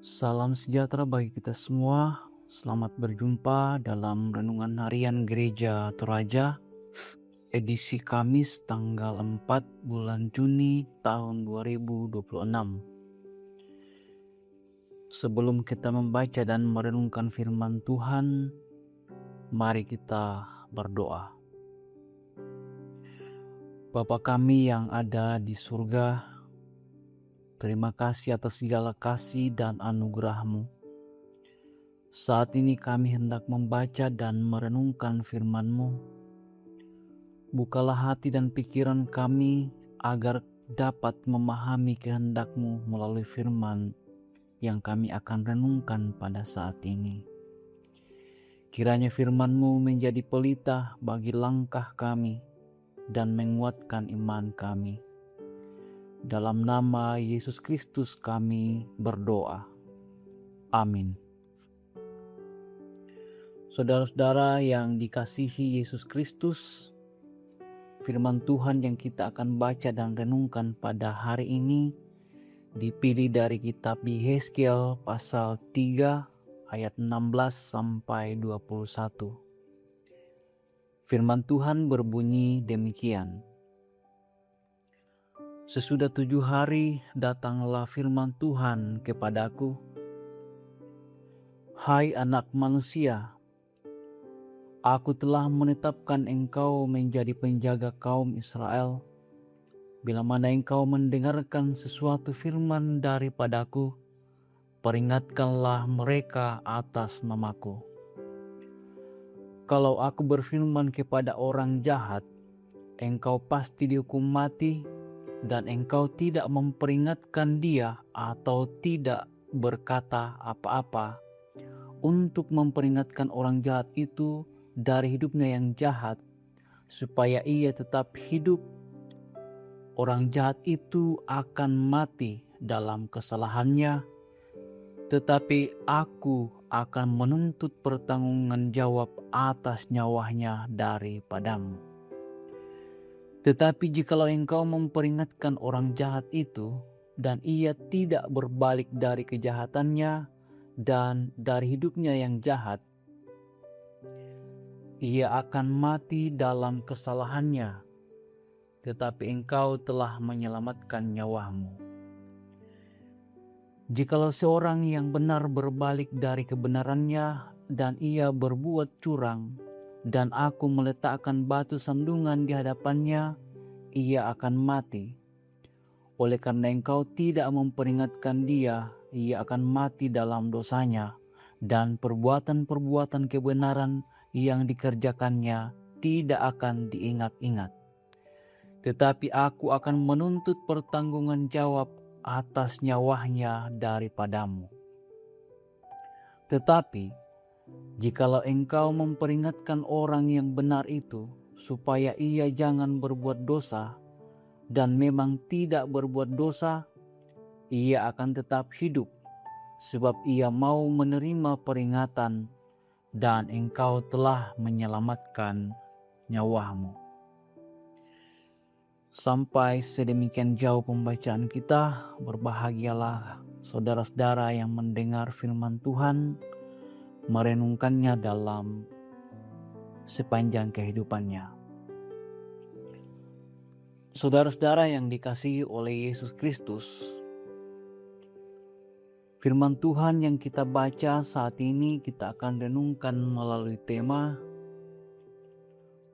Salam sejahtera bagi kita semua. Selamat berjumpa dalam renungan harian Gereja Toraja, edisi Kamis tanggal 4 bulan Juni tahun 2026. Sebelum kita membaca dan merenungkan firman Tuhan, mari kita berdoa. Bapa kami yang ada di surga, terima kasih atas segala kasih dan anugerah-Mu. Saat ini kami hendak membaca dan merenungkan firman-Mu. Bukalah hati dan pikiran kami agar dapat memahami kehendak-Mu melalui firman yang kami akan renungkan pada saat ini. Kiranya firman-Mu menjadi pelita bagi langkah kami dan menguatkan iman kami. Dalam nama Yesus Kristus kami berdoa. Amin. Saudara-saudara yang dikasihi Yesus Kristus, firman Tuhan yang kita akan baca dan renungkan pada hari ini dipilih dari kitab Yehezkiel pasal 3 ayat 16 sampai 21. Firman Tuhan berbunyi demikian. Sesudah 7 hari datanglah firman Tuhan kepadaku. Hai anak manusia, Aku telah menetapkan engkau menjadi penjaga kaum Israel. Bila mana engkau mendengarkan sesuatu firman daripadaku, peringatkanlah mereka atas namaku. Kalau aku berfirman kepada orang jahat, engkau pasti dihukum mati, dan engkau tidak memperingatkan dia atau tidak berkata apa-apa untuk memperingatkan orang jahat itu dari hidupnya yang jahat, supaya ia tetap hidup, orang jahat itu akan mati dalam kesalahannya, tetapi aku akan menuntut pertanggungan jawab atas nyawanya daripadamu. Tetapi jikalau engkau memperingatkan orang jahat itu, dan ia tidak berbalik dari kejahatannya dan dari hidupnya yang jahat, ia akan mati dalam kesalahannya, tetapi engkau telah menyelamatkan nyawamu. Jikalau seorang yang benar berbalik dari kebenarannya dan ia berbuat curang, dan aku meletakkan batu sandungan di hadapannya, ia akan mati. Oleh karena engkau tidak memperingatkan dia, ia akan mati dalam dosanya, dan perbuatan-perbuatan kebenaran yang dikerjakannya tidak akan diingat-ingat. Tetapi aku akan menuntut pertanggungan jawab atas nyawanya daripadamu. Tetapi jikalau engkau memperingatkan orang yang benar itu, supaya ia jangan berbuat dosa, dan memang tidak berbuat dosa, ia akan tetap hidup, sebab ia mau menerima peringatan, dan engkau telah menyelamatkan nyawamu. Sampai sedemikian jauh pembacaan kita. Berbahagialah saudara-saudara yang mendengar firman Tuhan, merenungkannya dalam sepanjang kehidupannya. Saudara-saudara yang dikasihi oleh Yesus Kristus, firman Tuhan yang kita baca saat ini kita akan renungkan melalui tema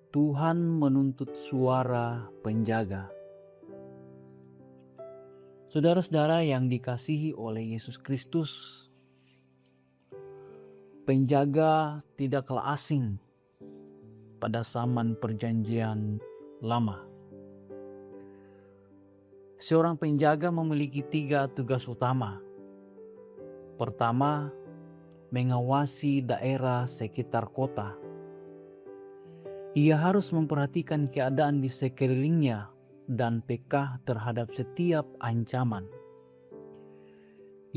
Tuhan menuntut suara penjaga. Saudara-saudara yang dikasihi oleh Yesus Kristus, penjaga tidaklah asing pada zaman perjanjian lama. Seorang penjaga memiliki 3 tugas utama. Pertama, mengawasi daerah sekitar kota. Ia harus memperhatikan keadaan di sekelilingnya dan peka terhadap setiap ancaman.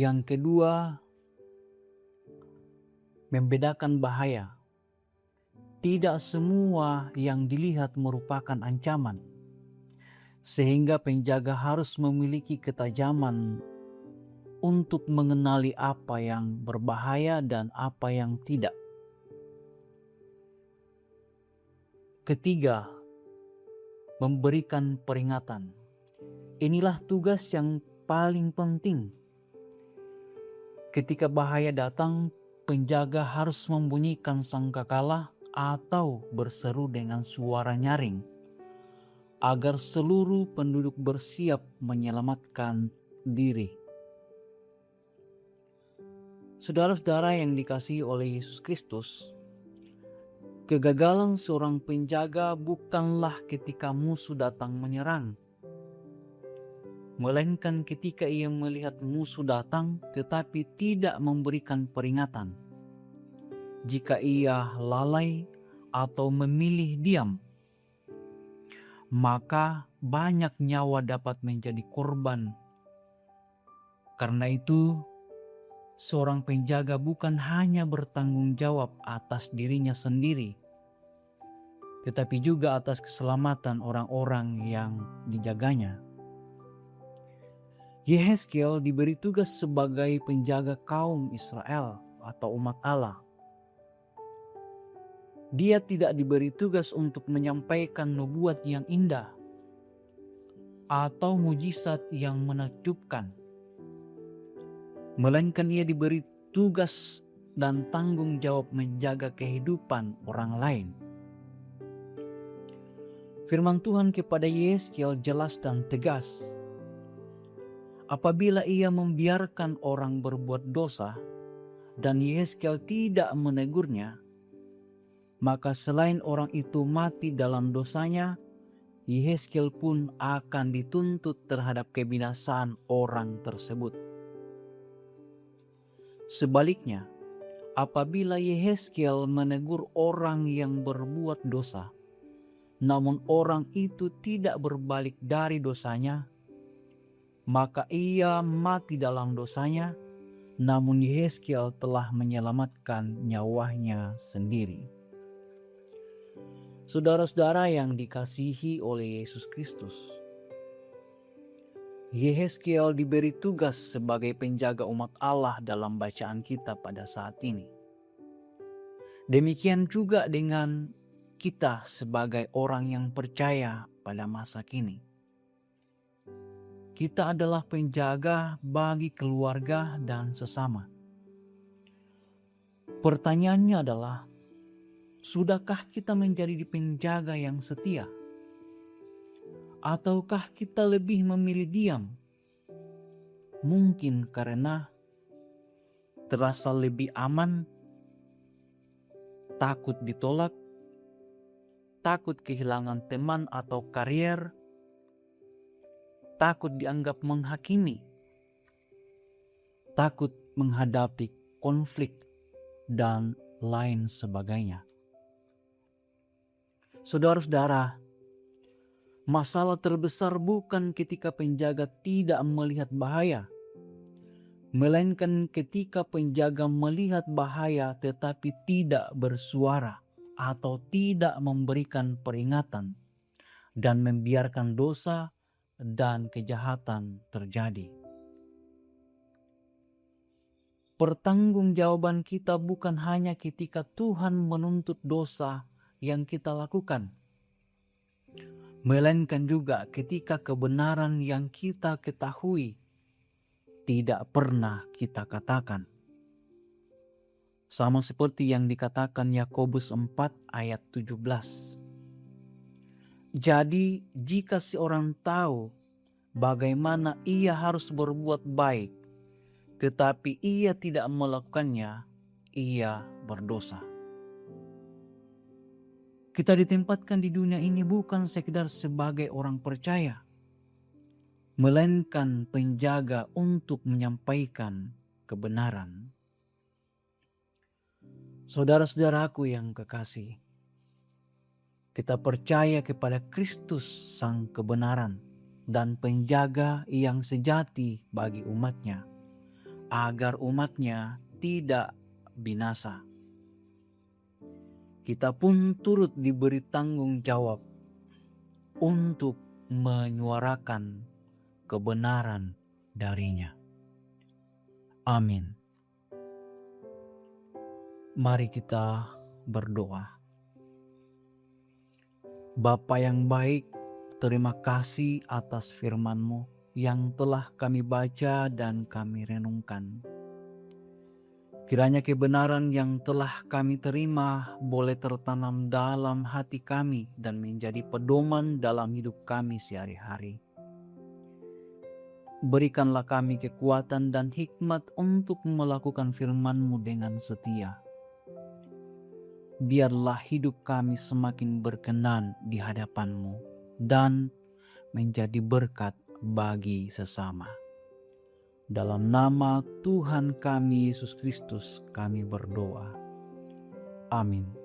Yang kedua, membedakan bahaya. Tidak semua yang dilihat merupakan ancaman, sehingga penjaga harus memiliki ketajaman untuk mengenali apa yang berbahaya dan apa yang tidak. Ketiga, memberikan peringatan. Inilah tugas yang paling penting. Ketika bahaya datang, penjaga harus membunyikan sangkakala atau berseru dengan suara nyaring agar seluruh penduduk bersiap menyelamatkan diri. Saudara-saudara yang dikasihi oleh Yesus Kristus, kegagalan seorang penjaga bukanlah ketika musuh datang menyerang, melainkan ketika ia melihat musuh datang tetapi tidak memberikan peringatan. Jika ia lalai atau memilih diam, maka banyak nyawa dapat menjadi korban. Karena itu, seorang penjaga bukan hanya bertanggung jawab atas dirinya sendiri, tetapi juga atas keselamatan orang-orang yang dijaganya. Yehezkiel diberi tugas sebagai penjaga kaum Israel atau umat Allah. Dia tidak diberi tugas untuk menyampaikan nubuat yang indah atau mujizat yang menakjubkan, melainkan ia diberi tugas dan tanggung jawab menjaga kehidupan orang lain. Firman Tuhan kepada Yehezkiel jelas dan tegas. Apabila ia membiarkan orang berbuat dosa dan Yehezkiel tidak menegurnya, maka selain orang itu mati dalam dosanya, Yehezkiel pun akan dituntut terhadap kebinasaan orang tersebut. Sebaliknya, apabila Yehezkiel menegur orang yang berbuat dosa, namun orang itu tidak berbalik dari dosanya, maka ia mati dalam dosanya, namun Yehezkiel telah menyelamatkan nyawanya sendiri. Saudara-saudara yang dikasihi oleh Yesus Kristus, Yehezkiel diberi tugas sebagai penjaga umat Allah dalam bacaan kita pada saat ini. Demikian juga dengan kita sebagai orang yang percaya pada masa kini. Kita adalah penjaga bagi keluarga dan sesama. Pertanyaannya adalah, sudahkah kita menjadi penjaga yang setia? Ataukah kita lebih memilih diam? Mungkin karena terasa lebih aman, takut ditolak, takut kehilangan teman atau karier, takut dianggap menghakimi, takut menghadapi konflik, dan lain sebagainya. Saudara-saudara, masalah terbesar bukan ketika penjaga tidak melihat bahaya, melainkan ketika penjaga melihat bahaya tetapi tidak bersuara atau tidak memberikan peringatan dan membiarkan dosa dan kejahatan terjadi. Pertanggungjawaban kita bukan hanya ketika Tuhan menuntut dosa yang kita lakukan, melainkan juga ketika kebenaran yang kita ketahui tidak pernah kita katakan. Sama seperti yang dikatakan Yakobus 4 ayat 17. Jadi jika seorang tahu bagaimana ia harus berbuat baik, tetapi ia tidak melakukannya, ia berdosa. Kita ditempatkan di dunia ini bukan sekedar sebagai orang percaya, melainkan penjaga untuk menyampaikan kebenaran. Saudara-saudaraku yang kekasih, kita percaya kepada Kristus Sang Kebenaran dan penjaga yang sejati bagi umatnya, agar umatnya tidak binasa. Kita pun turut diberi tanggung jawab untuk menyuarakan kebenaran darinya. Amin. Mari kita berdoa. Bapa yang baik, terima kasih atas firman-Mu yang telah kami baca dan kami renungkan. Kiranya kebenaran yang telah kami terima boleh tertanam dalam hati kami dan menjadi pedoman dalam hidup kami sehari-hari. Berikanlah kami kekuatan dan hikmat untuk melakukan firman-Mu dengan setia. Biarlah hidup kami semakin berkenan di hadapan-Mu dan menjadi berkat bagi sesama. Dalam nama Tuhan kami Yesus Kristus kami berdoa. Amin.